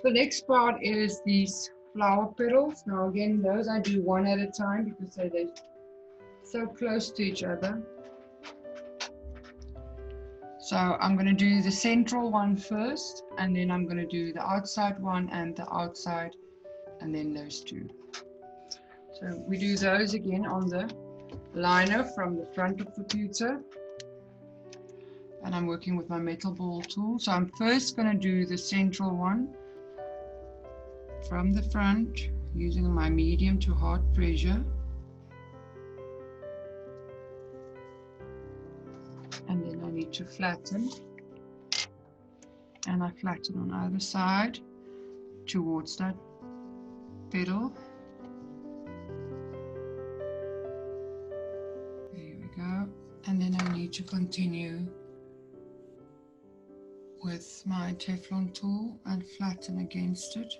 The next part is these flower petals. Now again, those I do one at a time because they're so close to each other. So I'm going to do the central one first, and then I'm going to do the outside one and the outside, and then those two. So we do those again on the liner from the front of the pewter. And I'm working with my metal ball tool. So I'm first going to do the central one from the front using my medium to hard pressure. And then I need to flatten. And I flatten on either side towards that petal. There we go. And then I need to continue with my Teflon tool and flatten against it.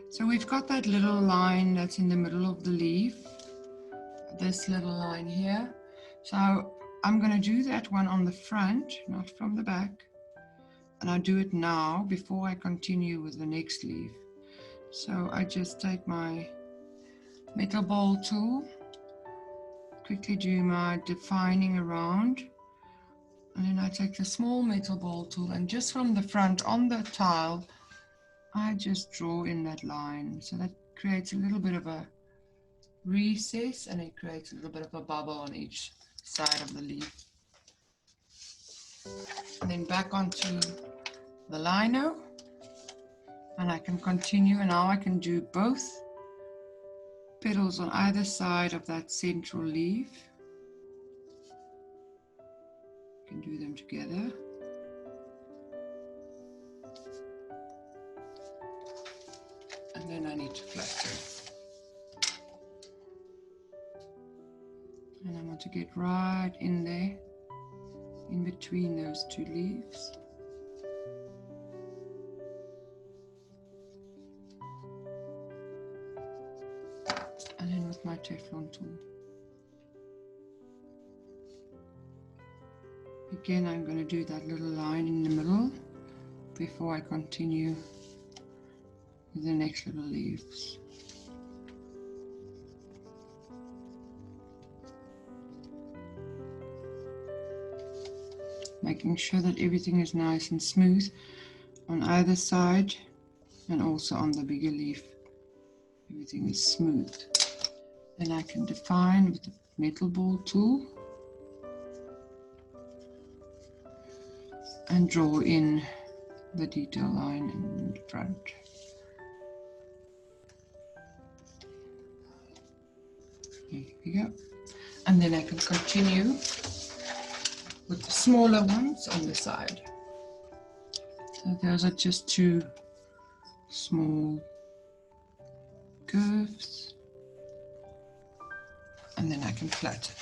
So we've got that little line that's in the middle of the leaf, this little line here. So I'm going to do that one on the front, not from the back. And I'll do it now before I continue with the next leaf. So I just take my metal ball tool, quickly do my defining around. And then I take the small metal ball tool and just from the front on the tile, I just draw in that line. So that creates a little bit of a recess and it creates a little bit of a bubble on each side of the leaf. And then back onto the lino and I can continue, and now I can do both petals on either side of that central leaf. You can do them together. And then I need to flatten. And I want to get right in there, in between those two leaves. And then with my Teflon tool. Again, I'm going to do that little line in the middle before I continue with the next little leaves. Making sure that everything is nice and smooth on either side and also on the bigger leaf. Everything is smooth. Then I can define with the metal ball tool and draw in the detail line in the front. There we go. And then I can continue with the smaller ones on the side. So those are just two small curves. And then I can flatten.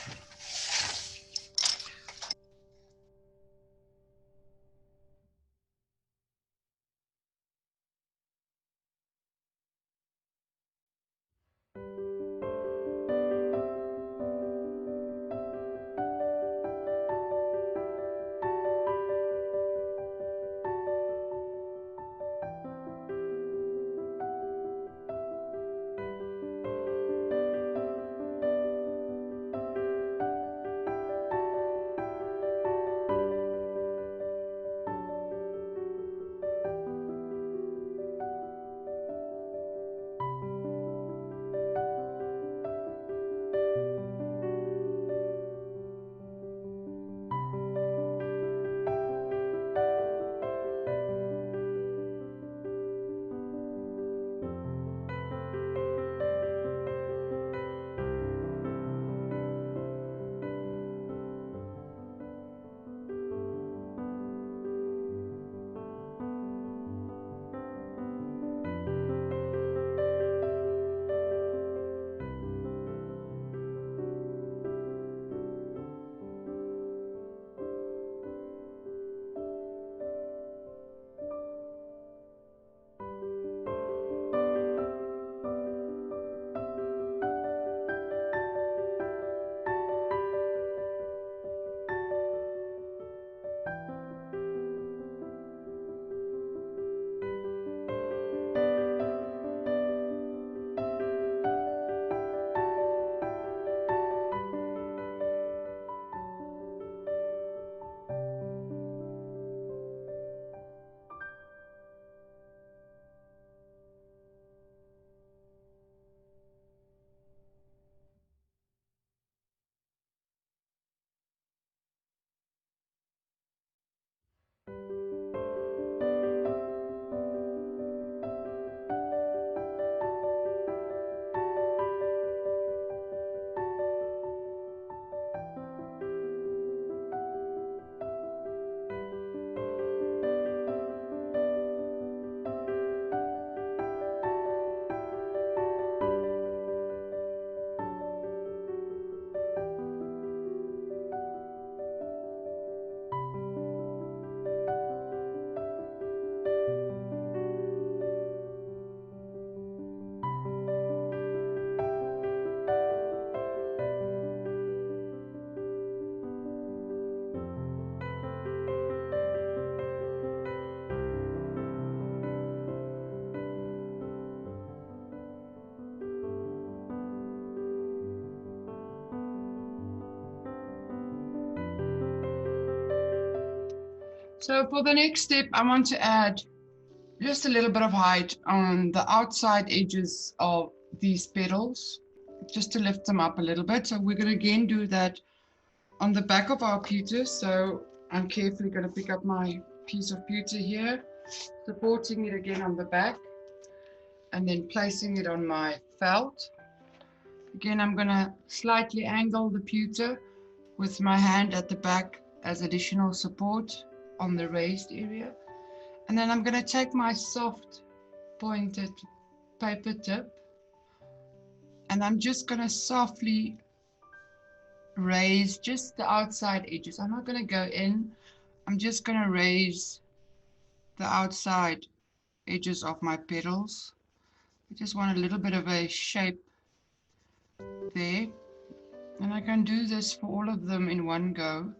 So for the next step, I want to add just a little bit of height on the outside edges of these petals, just to lift them up a little bit. So we're going to again do that on the back of our pewter. So I'm carefully going to pick up my piece of pewter here, supporting it again on the back, and then placing it on my felt. Again, I'm going to slightly angle the pewter with my hand at the back as additional support on the raised area. And then I'm going to take my soft pointed paper tip, and I'm just going to softly raise just the outside edges. I'm not going to go in. I'm just going to raise the outside edges of my petals. I just want a little bit of a shape there. And I can do this for all of them in one go.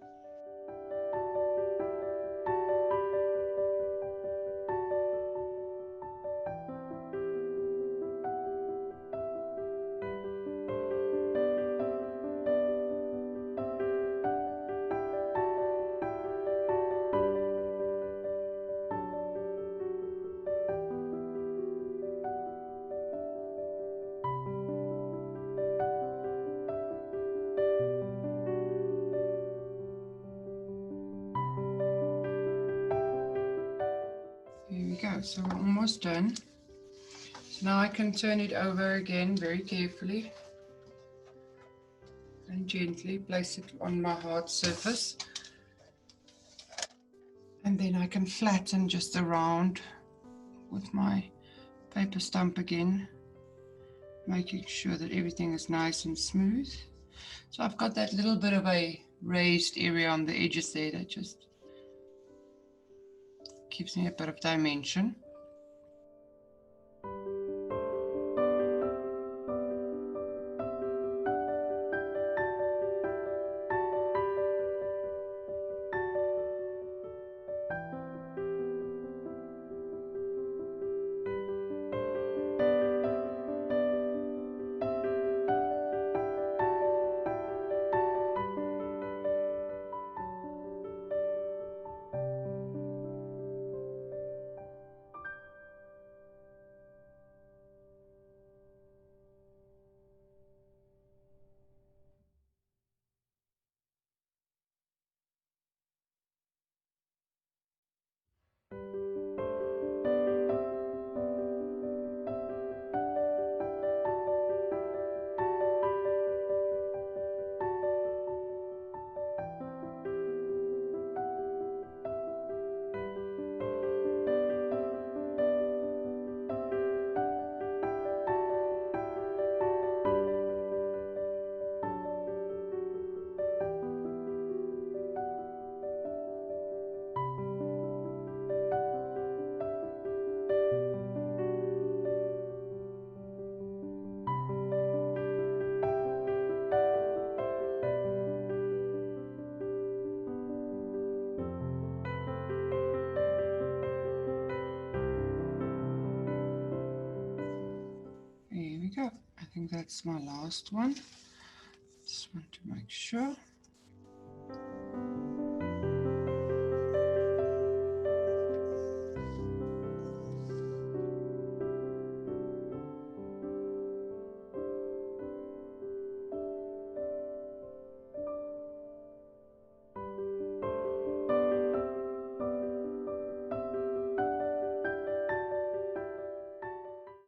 Here we go, so we're almost done. So now I can turn it over again very carefully and gently place it on my hard surface. And then I can flatten just around with my paper stump again, making sure that everything is nice and smooth. So I've got that little bit of a raised area on the edges there that just gives me a bit of dimension. There we go. I think that's my last one. Just want to make sure.